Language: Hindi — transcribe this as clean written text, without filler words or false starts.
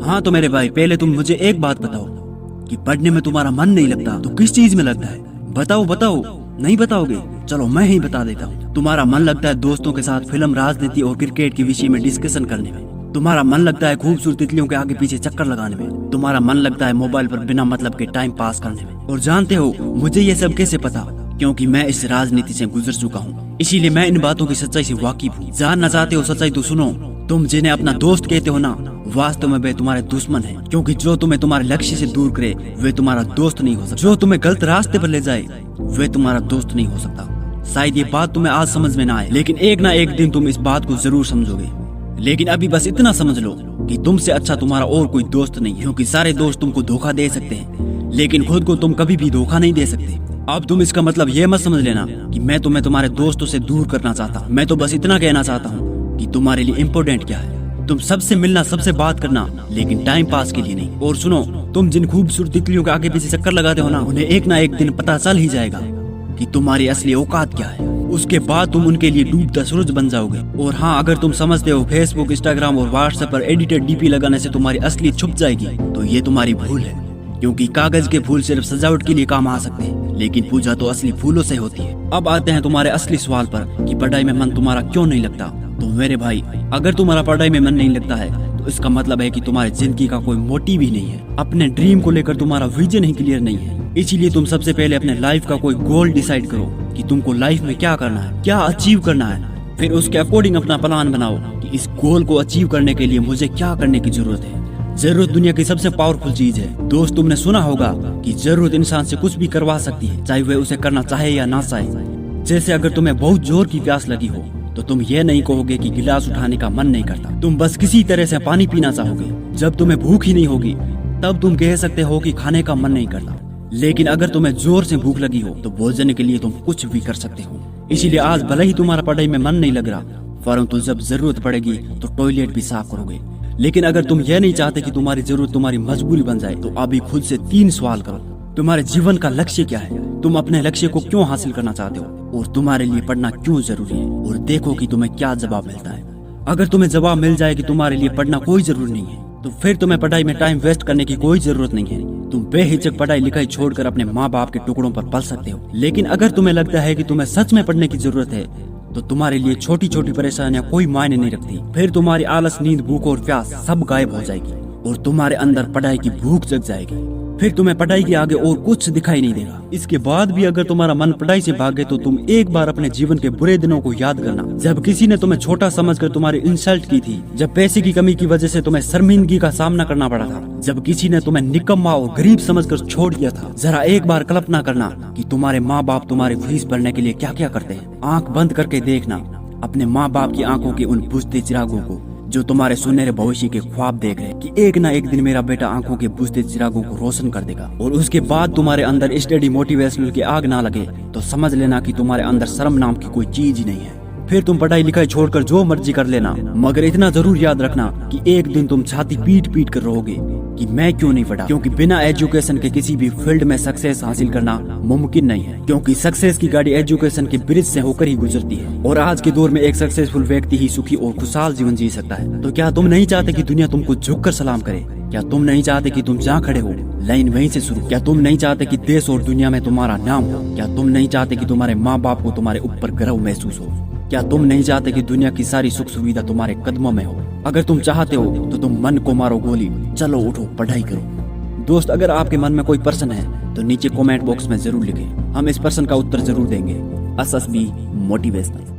हाँ तो मेरे भाई, पहले तुम मुझे एक बात बताओ कि पढ़ने में तुम्हारा मन नहीं लगता तो किस चीज में लगता है? बताओ बताओ। नहीं बताओगे? चलो मैं ही बता देता हूँ। तुम्हारा मन लगता है दोस्तों के साथ फिल्म, राजनीति और क्रिकेट के विषय में डिस्कशन करने में। तुम्हारा मन लगता है खूबसूरत तितलियों के आगे पीछे चक्कर लगाने में। तुम्हारा मन लगता है मोबाइल पर बिना मतलब के टाइम पास करने में। और जानते हो मुझे ये सब कैसे पता? क्योंकि मैं इस राजनीति से गुजर चुका हूँ, इसीलिए मैं इन बातों की सच्चाई से वाकिफ हूँ। जानना चाहते हो सच्चाई तो सुनो। तुम जिन्हें अपना दोस्त कहते हो ना, वास्तव में वे तुम्हारे दुश्मन हैं। क्योंकि जो तुम्हें तुम्हारे लक्ष्य से दूर करे वे तुम्हारा दोस्त नहीं हो सकता। जो तुम्हें गलत रास्ते पर ले जाए वे तुम्हारा दोस्त नहीं हो सकता। शायद ये बात तुम्हें आज समझ में ना आए, लेकिन एक ना एक दिन तुम इस बात को जरूर समझोगे। लेकिन अभी बस इतना समझ लो कि तुमसे अच्छा तुम्हारा और कोई दोस्त नहीं है। क्योंकि सारे दोस्त तुमको धोखा दे सकते हैं, लेकिन खुद को तुम कभी भी धोखा नहीं दे सकते। अब तुम इसका मतलब ये मत समझ लेना कि मैं तुम्हें तुम्हारे दोस्तों से दूर करना चाहता। मैं तो बस इतना कहना चाहता हूँ कि तुम्हारे लिए इम्पोर्टेंट क्या है। तुम सबसे मिलना, सबसे बात करना, लेकिन टाइम पास के लिए नहीं। और सुनो, तुम जिन खूबसूरत तितलियों के आगे पीछे चक्कर लगाते हो ना, उन्हें एक ना एक दिन पता चल ही जाएगा कि तुम्हारी असली औकात क्या है। उसके बाद तुम उनके लिए डूबता सूरज बन जाओगे। और हाँ, अगर तुम समझते हो फेसबुक, इंस्टाग्राम और व्हाट्सएप पर एडिटेड डीपी लगाने से तुम्हारी असली छुप जाएगी, तो ये तुम्हारी भूल है। क्योंकि कागज के फूल सिर्फ सजावट के लिए काम आ सकते हैं, लेकिन पूजा तो असली फूलों से होती है। अब आते हैं तुम्हारे असली सवाल पर कि पढ़ाई में मन तुम्हारा क्यों नहीं लगता। तो मेरे भाई, अगर तुम्हारा पढ़ाई में मन नहीं लगता है तो इसका मतलब है कि तुम्हारी जिंदगी का कोई मोटिव ही नहीं है। अपने ड्रीम को लेकर तुम्हारा विजन ही क्लियर नहीं है। इसीलिए तुम सबसे पहले अपने लाइफ का कोई गोल डिसाइड करो कि तुमको लाइफ में क्या करना है, क्या अचीव करना है। फिर उसके अकॉर्डिंग अपना प्लान बनाओ कि इस गोल को अचीव करने के लिए मुझे क्या करने की जरूरत है। जरूरत दुनिया की सबसे पावरफुल चीज है। दोस्त, तुमने सुना होगा कि जरूरत इंसान से कुछ भी करवा सकती है, चाहे वह उसे करना चाहे या ना चाहे। जैसे अगर तुम्हें बहुत जोर की प्यास लगी हो तो तुम ये नहीं कहोगे कि गिलास उठाने का मन नहीं करता, तुम बस किसी तरह से पानी पीना चाहोगे। जब तुम्हें भूख ही नहीं होगी तब तुम कह सकते हो कि खाने का मन नहीं करता। लेकिन अगर तुम्हें जोर से भूख लगी हो तो भोजन के लिए तुम कुछ भी कर सकते हो। इसीलिए आज भले ही तुम्हारा पढ़ाई में मन नहीं लग रहा, परंतु जब जरूरत पड़ेगी तो टॉयलेट भी साफ करोगे। लेकिन अगर तुम ये नहीं चाहते कि तुम्हारी जरूरत तुम्हारी मजबूरी बन जाए, तो अभी खुद से 3 सवाल करो। तुम्हारे जीवन का लक्ष्य क्या है? तुम अपने लक्ष्य को क्यों हासिल करना चाहते हो? और तुम्हारे लिए पढ़ना क्यों जरूरी है? और देखो कि तुम्हें क्या जवाब मिलता है। अगर तुम्हें जवाब मिल जाए कि तुम्हारे लिए पढ़ना कोई जरूरी नहीं है, तो फिर तुम्हें पढ़ाई में टाइम वेस्ट करने की कोई जरूरत नहीं है। तुम बेहिचक पढ़ाई लिखाई छोड़कर अपने माँ बाप के टुकड़ों पर पल सकते हो। लेकिन अगर तुम्हें लगता है कि तुम्हें सच में पढ़ने की जरूरत है, तो तुम्हारे लिए छोटी छोटी परेशानियां कोई मायने नहीं रखती। फिर तुम्हारी आलस, नींद, भूख और प्यास सब गायब हो जाएगी और तुम्हारे अंदर पढ़ाई की भूख जग जाएगी। फिर तुम्हें पढ़ाई के आगे और कुछ दिखाई नहीं देगा। इसके बाद भी अगर तुम्हारा मन पढ़ाई से भागे तो तुम एक बार अपने जीवन के बुरे दिनों को याद करना, जब किसी ने तुम्हें छोटा समझकर तुम्हारी इंसल्ट की थी, जब पैसे की कमी की वजह से तुम्हें शर्मिंदगी का सामना करना पड़ा था, जब किसी ने तुम्हें निकम्मा और गरीब समझकर छोड़ दिया था। जरा एक बार कल्पना करना कि तुम्हारे माँ बाप तुम्हारी फीस भरने के लिए क्या क्या करते हैं। आंख बंद करके देखना अपने माँ बाप की आंखों के उन बुझते चिरागों को, जो तुम्हारे सुनहरे भविष्य के ख्वाब देख रहे हैं कि एक ना एक दिन मेरा बेटा आंखों के बुझते चिरागों को रोशन कर देगा। और उसके बाद तुम्हारे अंदर स्टडी मोटिवेशनल की आग ना लगे तो समझ लेना कि तुम्हारे अंदर शर्म नाम की कोई चीज ही नहीं है। फिर तुम पढ़ाई लिखाई छोड़कर जो मर्जी कर लेना, मगर इतना जरूर याद रखना कि एक दिन तुम छाती पीट पीट कर रहोगे कि मैं क्यों नहीं पढ़ा। क्योंकि बिना एजुकेशन के किसी भी फील्ड में सक्सेस हासिल करना मुमकिन नहीं है। क्योंकि सक्सेस की गाड़ी एजुकेशन के ब्रिज से होकर ही गुजरती है। और आज के दौर में एक सक्सेसफुल व्यक्ति ही सुखी और खुशहाल जीवन जी सकता है। तो क्या तुम नहीं चाहते कि दुनिया तुमको झुककर सलाम करे? क्या तुम नहीं चाहते कि तुम जहाँ खड़े हो लाइन वहीं से शुरू? क्या तुम नहीं चाहते कि देश और दुनिया में तुम्हारा नाम हो? क्या तुम नहीं चाहते कि तुम्हारे माँ बाप को तुम्हारे ऊपर गर्व महसूस हो? क्या तुम नहीं चाहते कि दुनिया की सारी सुख सुविधा तुम्हारे कदमों में हो? अगर तुम चाहते हो तो तुम मन को मारो गोली, चलो उठो पढ़ाई करो। दोस्त, अगर आपके मन में कोई प्रश्न है तो नीचे कमेंट बॉक्स में जरूर लिखें, हम इस प्रश्न का उत्तर जरूर देंगे। SSB motivational.